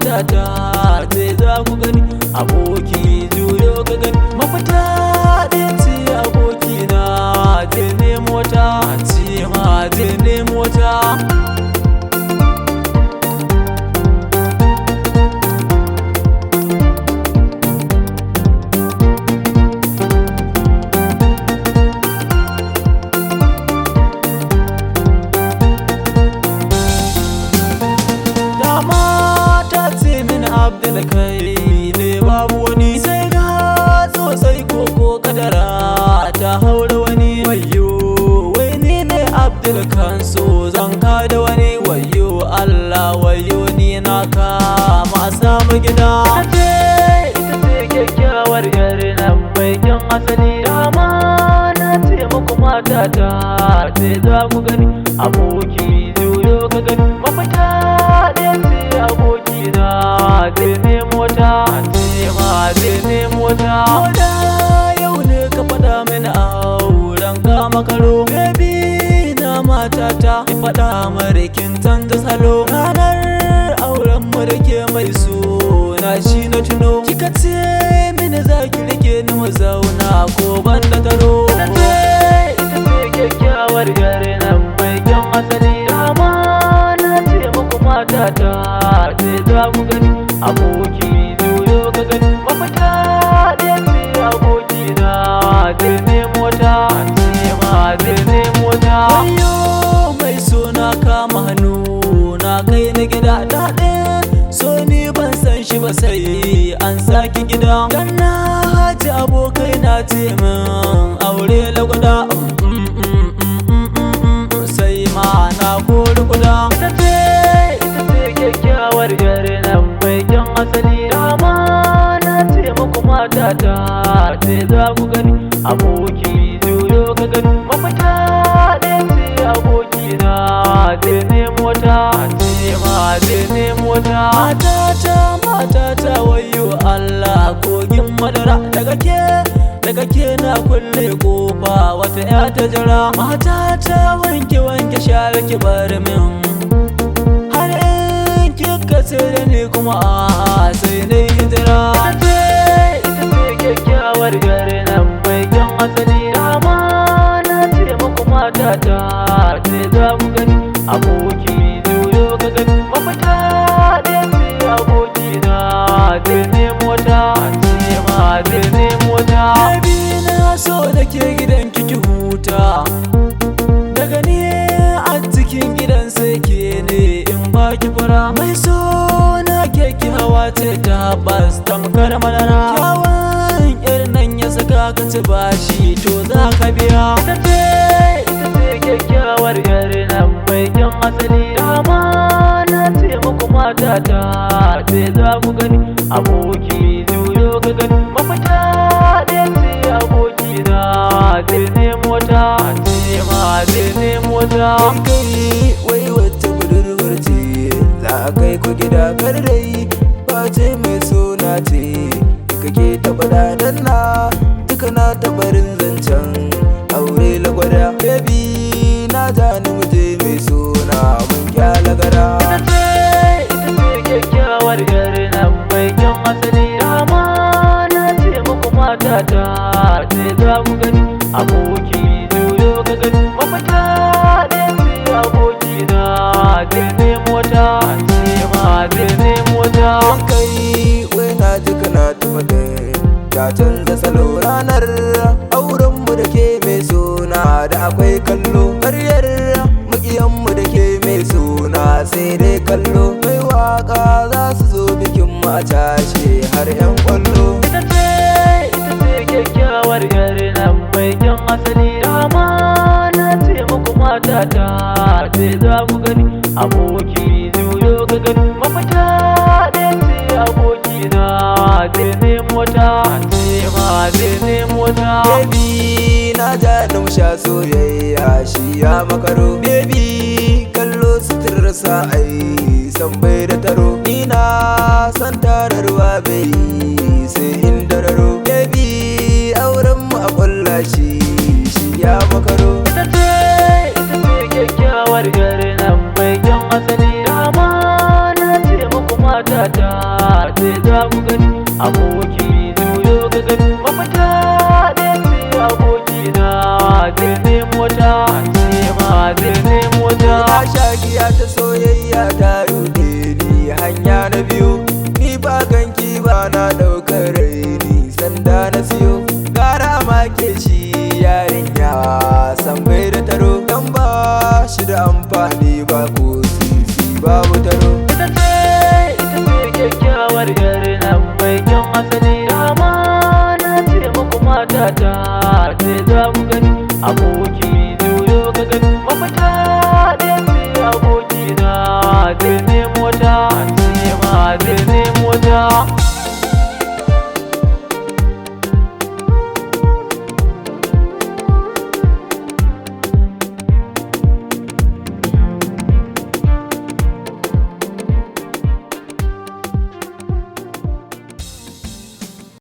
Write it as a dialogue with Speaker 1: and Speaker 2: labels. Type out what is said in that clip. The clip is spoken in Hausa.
Speaker 1: ta sai za ku gani aboki juyo ka gani mafita ɗaya ce aboki na je nemo ta ce ma je nemo ta Abdul kai ne babu wani sai ga sosai koko kadara ta haura wani wayo wai ni ne Abdul kan so zan kada wani wayo Allah wayo ni na kama samu gida ita ce kyakkyawar yare nan mai kyan asali dama na ce muku matata ce za ku gani aboki juyo ka gani mafita ɗaya ce aboki na je nemo ta ce ma je nemo ta da yau ne ka faɗa mini auren ka makaro baby na matata ki faɗa marikin canza salo ranar auren mu da ke mai suna shi na tuno kika ce mini za ki rike ni mu zauna ko ban da taro ita ce kyakkyawar yare nan mai kyan asali dama na ce muku matata ce za ku gani aboki juyo ka gani mafita ɗaya ce aboki na je nemo ta ce ma je nemo ta wayo mai suna kama hannu na kai na gida daɗin so ni ban san shi ba sai an saki gida dan na haji abokai na ce min aure lagwada sai ma na kori kuda ita ce kyakkyawar yare nan mai kyan asali dama na ce muku matata ce za ku gani aboki juyo ka gani mafita ɗaya ce aboki na je nemo ta ce ma je nemo ta matata wayo Allah kogin madara daga ke na kulle kofa wata ya ta jira matata wanke share ki bar min har in kika sai da ni kuma sai na hijira ita ce kyakkyawar yare nan mai kyan asali dama na ce muku matata ce za ku gani aboki juyo ka gani mafita ɗaya ce aboki na je nemo ta ce ma je nemo ta baby na so da ke gidan kiki huta daga ni a cikin gidan sai ke ne in baki fara mai so na keke hawa ce ta bas tamkar madara kyawun irin nan ya saka ka ci bashi to za ka biya ita ce kyakkyawar yare nan mai kyan asali dama na ce muku matata ce za ku gani aboki juyo ka gani mafita ɗaya ce aboki na je nemo ta ce ma je nemo ta
Speaker 2: kai wai wacce budurwar ce za a kai ku gida dai ba ce mai suna ce kake taɓa dadan na duka na tabarin zancen aure lagwada baby na ja ni muje mai suna mun kyala gara
Speaker 1: ita ce kyakkyawar yare nan mai kyan asali dama na ce muku matata ce za ku gani aboki juyo ka gani mafita ɗaya ce aboki na je nemo ta ce ma je nemo ta
Speaker 2: kai wai na ji kana taɓa da ta canza salo ranar auren mu da ke mai suna da akwai kallo ƙaryar maƙiyanmu da ke mai suna sai dai kallo mai waka za su zo bikin mu a cashe har 'yan kwallo
Speaker 1: ita ce kyakkyawar yare nan mai kyan asali dama na ce muku matata ce za ku gani aboki juyo ka gani mafita ɗaya ce aboki na je nemo ta ce ma je nemo ta
Speaker 2: baby na ja na musha soyayya shi ya makaro baby kallo sutura rasa ai san bai da taro. Ni na san tararwa bai sai in dararo. Baby auren mu a kulla shi ya makaro.
Speaker 1: Ita ce kyakkyawar yare nan mai kyan asali. Dama na ce muku matata sai za ku gani. Aboki juyo ka gani mafita da ce aboki na zai nemo ta ce ma zai nemo ta.
Speaker 2: Na sha giya ta soyayya ta ruɗe ni hanya na biyu. Ni ba ganki ba na ɗaukar raini sanda na siyo. Gara make shi yarinya san bai da taro. Dan ba shi da amfani ba ko sisi babu taro.
Speaker 1: Ita ce kyakkyawar yare nan mai kyan asali. Dama na ce muku matata sai za ku gani.